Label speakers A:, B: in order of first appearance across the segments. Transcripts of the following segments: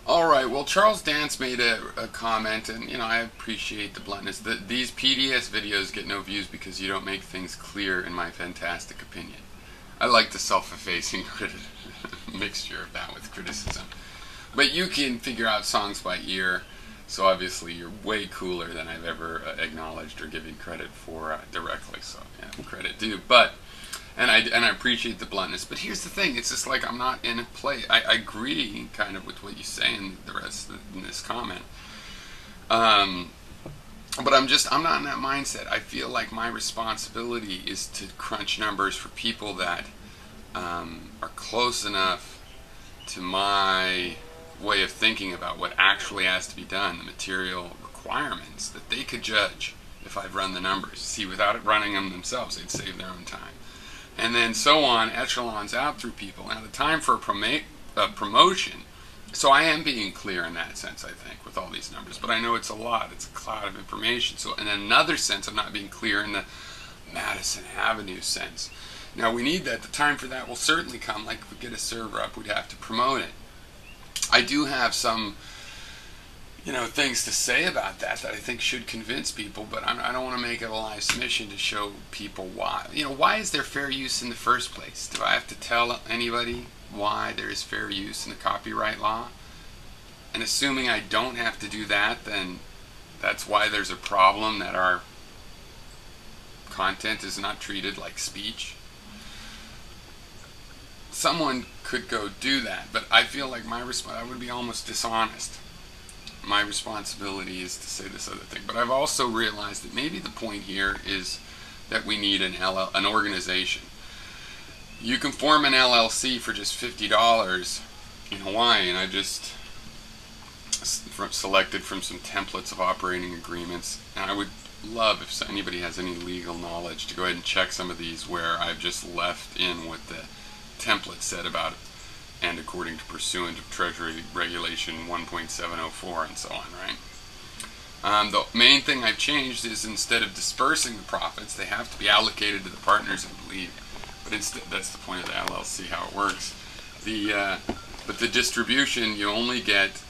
A: All right. Well, Charles Dance made a comment, and I appreciate the bluntness. These PDS videos get no views because you don't make things clear, in my fantastic opinion. I like the self-effacing mixture of that with criticism. But you can figure out songs by ear, so obviously you're way cooler than I've ever acknowledged or given credit for directly. So yeah, credit due. But and I appreciate the bluntness. But here's the thing: it's just like I'm not in a play. I agree kind of with what you say in the rest in this comment. But I'm not in that mindset. I feel like my responsibility is to crunch numbers for people that are close enough to my way of thinking about what actually has to be done, the material requirements, that they could judge if I've run the numbers. See, without it running them themselves, they'd save their own time. And then so on, echelons out through people. Now, the time for a promotion, so I am being clear in that sense, I think, with all these numbers. But I know it's a lot. It's a cloud of information. So in another sense, I'm not being clear in the Madison Avenue sense. Now, we need that. The time for that will certainly come. Like if we get a server up, we'd have to promote it. I do have some, things to say about that I think should convince people, but I don't want to make it a life's mission to show people why. Why is there fair use in the first place? Do I have to tell anybody why there is fair use in the copyright law? And assuming I don't have to do that, then that's why there's a problem that our content is not treated like speech. Someone could go do that, but I feel like I would be almost dishonest. My responsibility is to say this other thing. But I've also realized that maybe the point here is that we need an organization. You can form an LLC for just $50 in Hawaii, and I just selected from some templates of operating agreements. And I would love if anybody has any legal knowledge to go ahead and check some of these where I've just left in what the template said about it, and according to pursuant of Treasury Regulation 1.704 and so on, right? The main thing I've changed is instead of dispersing the profits, they have to be allocated to the partners, I believe. But instead, that's the point of the LLC, how it works. But the distribution, you only get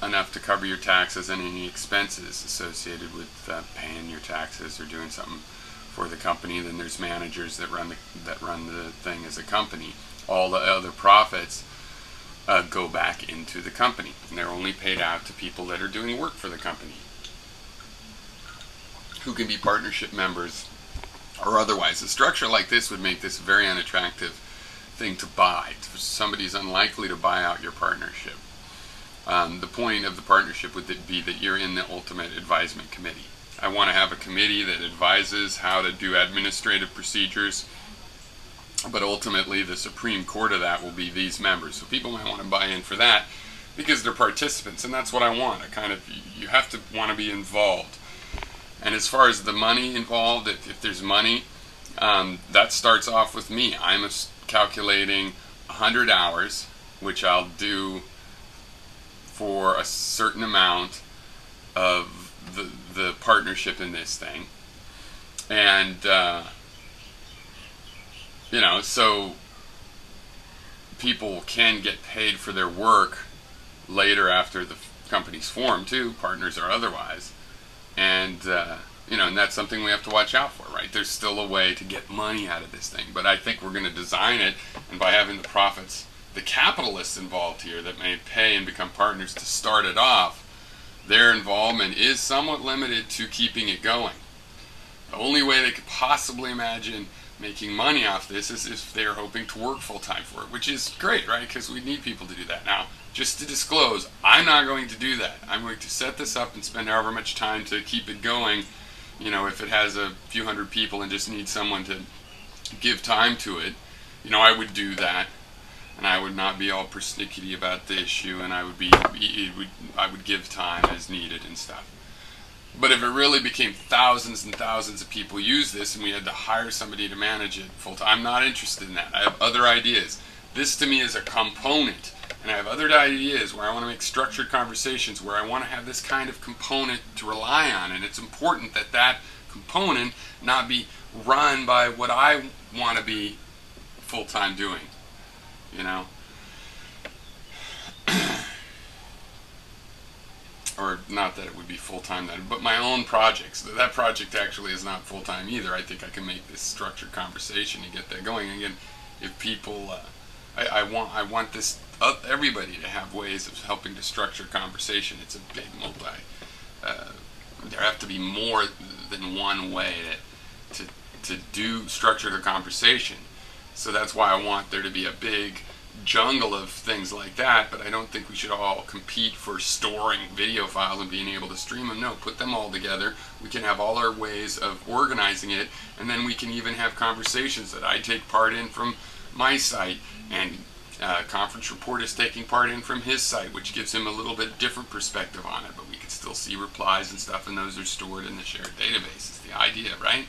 A: enough to cover your taxes and any expenses associated with paying your taxes or doing something for the company. Then there's managers that run the thing as a company. All the other profits go back into the company, and they're only paid out to people that are doing work for the company, who can be partnership members or otherwise. A structure like this would make this a very unattractive thing to buy. Somebody's unlikely to buy out your partnership. The point of the partnership would be that you're in the ultimate advisement committee. I want to have a committee that advises how to do administrative procedures, but ultimately the Supreme Court of that will be these members. So people might want to buy in for that because they're participants, and that's what I want. You have to want to be involved. And as far as the money involved, if there's money, that starts off with me. I'm calculating 100 hours, which I'll do for a certain amount of the partnership in this thing. And so people can get paid for their work later after the company's formed too, partners or otherwise. And and that's something we have to watch out for, right? There's still a way to get money out of this thing, but I think we're going to design it, and by having the profits, the capitalists involved here that may pay and become partners to start it off, their involvement is somewhat limited to keeping it going. The only way they could possibly imagine making money off this is if they're hoping to work full-time for it, which is great, right? Because we need people to do that. Now, just to disclose, I'm not going to do that. I'm going to set this up and spend however much time to keep it going. If it has a few hundred people and just needs someone to give time to it, I would do that. And I would not be all persnickety about the issue, and I would give time as needed and stuff. But if it really became thousands and thousands of people use this and we had to hire somebody to manage it full time, I'm not interested in that. I have other ideas. This to me is a component, and I have other ideas where I want to make structured conversations, where I want to have this kind of component to rely on, and it's important that that component not be run by what I want to be full-time doing. or not that it would be full-time then, but my own projects. That project actually is not full-time either. I think I can make this structured conversation and get that going. Again, if people, I want this everybody to have ways of helping to structure conversation. It's a big there have to be more than one way to do structure the conversation. So that's why I want there to be a big jungle of things like that, but I don't think we should all compete for storing video files and being able to stream them. No, put them all together. We can have all our ways of organizing it, and then we can even have conversations that I take part in from my site, and Conference Report is taking part in from his site, which gives him a little bit different perspective on it, but we can still see replies and stuff, and those are stored in the shared database. Is the idea, right?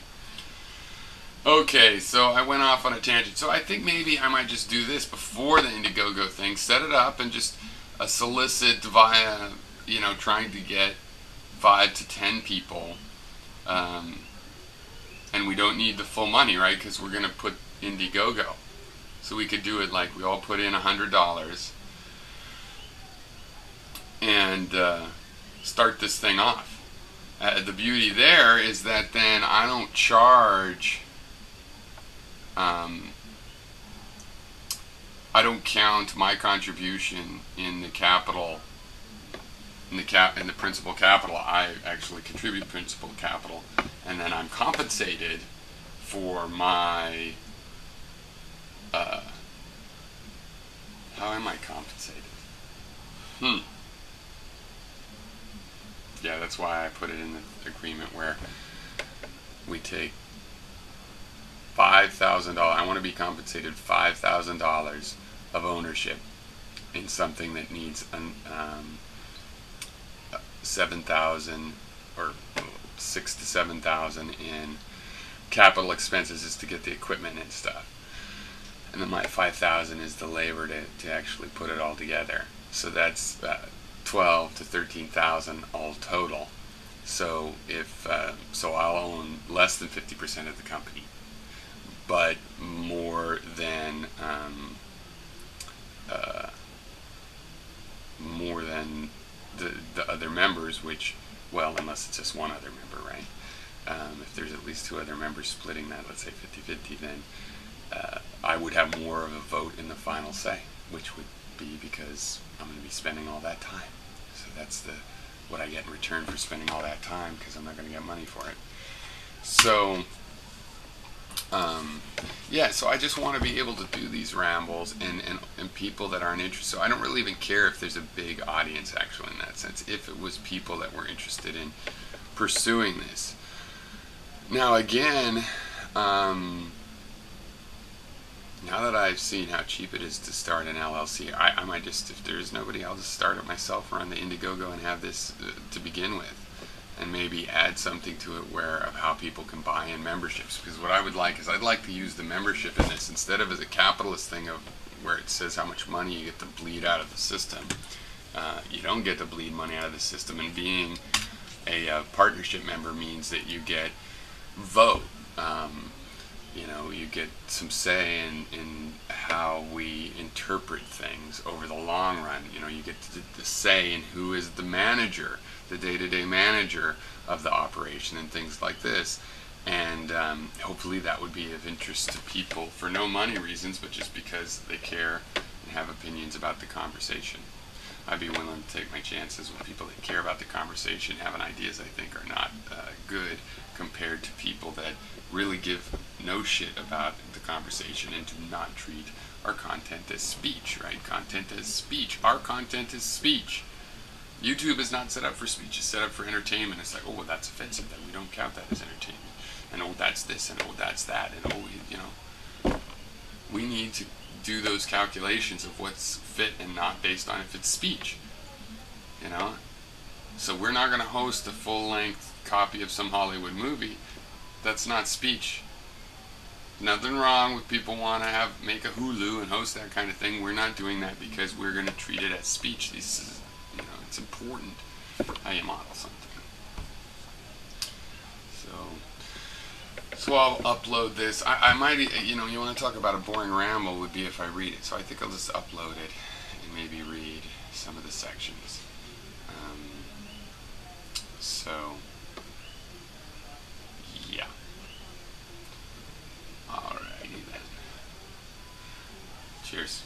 A: Okay, so I went off on a tangent. So I think maybe I might just do this before the Indiegogo thing, set it up, and just solicit via, trying to get 5 to 10 people. And we don't need the full money, right? Because we're going to put Indiegogo. So we could do it like we all put in $100 and start this thing off. The beauty there is that then I don't charge. I don't count my contribution in the capital, in the principal capital. I actually contribute principal capital, and then I'm compensated for my. How am I compensated? Yeah, that's why I put it in the agreement where we take $5,000. I want to be compensated $5,000 of ownership in something that needs $7,000 or $6,000 to $7,000 in capital expenses, is to get the equipment and stuff. And then my $5,000 is the labor to actually put it all together. So that's $12,000 to $13,000 all total. So if so, I'll own less than 50% of the company, but more than the other members, which, well, unless it's just one other member, right? If there's at least 2 other members splitting that, let's say 50-50, then I would have more of a vote in the final say, which would be because I'm going to be spending all that time. So that's what I get in return for spending all that time, because I'm not going to get money for it. So yeah, so I just want to be able to do these rambles and people that aren't interested. So I don't really even care if there's a big audience, actually, in that sense, if it was people that were interested in pursuing this. Now again, now that I've seen how cheap it is to start an LLC, I might just, if there's nobody, I'll just start it myself or on the Indiegogo and have this to begin with, and maybe add something to it of how people can buy in memberships. Because what I would like is, I'd like to use the membership in this instead of as a capitalist thing of where it says how much money you get to bleed out of the system. You don't get to bleed money out of the system, and being a partnership member means that you get vote. You get some say in how we interpret things over the long run. You get to say in who is the manager, the day-to-day manager of the operation, and things like this. And hopefully that would be of interest to people for no money reasons, but just because they care and have opinions about the conversation. I'd be willing to take my chances with people that care about the conversation, having ideas I think are not good, compared to people that really give no shit about the conversation and do not treat our content as speech, right? Content as speech. Our content is speech. YouTube is not set up for speech, it's set up for entertainment. It's like, oh, well, that's offensive, then we don't count that as entertainment. And oh, that's this, and oh, that's that, and oh, we need to do those calculations of what's fit and not based on if it's speech. So we're not going to host a full-length copy of some Hollywood movie. That's not speech. Nothing wrong with people want to make a Hulu and host that kind of thing. We're not doing that because we're going to treat it as speech. This is, it's important how you model something. So I'll upload this. I might, you want to talk about a boring ramble would be if I read it. So I think I'll just upload it and maybe read some of the sections. Cheers.